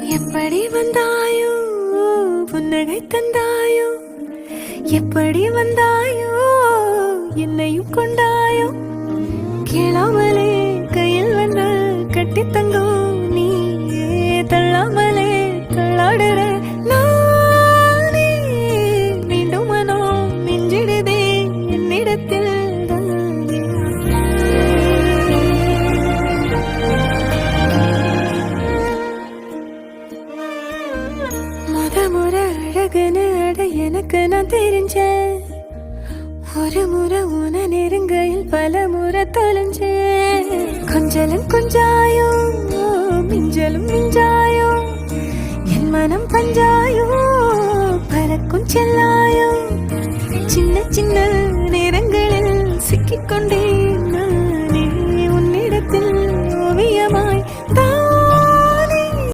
எப்படி வந்தாயோ புன்னகை தந்தாயோ, எப்படி வந்தாயோ என்னையும் கொண்டாயோ, கேளாமலே கையில் வந்து கட்டி தங்கோ நீ தள்ளாமலே தள்ளாடுற நானே, மீண்டும் மனோ மிஞ்சிடுதே என்னிடத்தில். முறை அழகுன்னு அட எனக்கு நான் தெரிஞ்சேன், ஒரு முறை உன நெருங்கையில் பல முறை தொலைஞ்சேன். கொஞ்சலும் கொஞ்சாயோ மிஞ்சலும் மிஞ்சாயோ, என் மனம் பஞ்சாயோ பறக்கும் செல்லாயோ, சின்ன சின்ன நேரங்களில் சிக்கிக்கொண்டேன்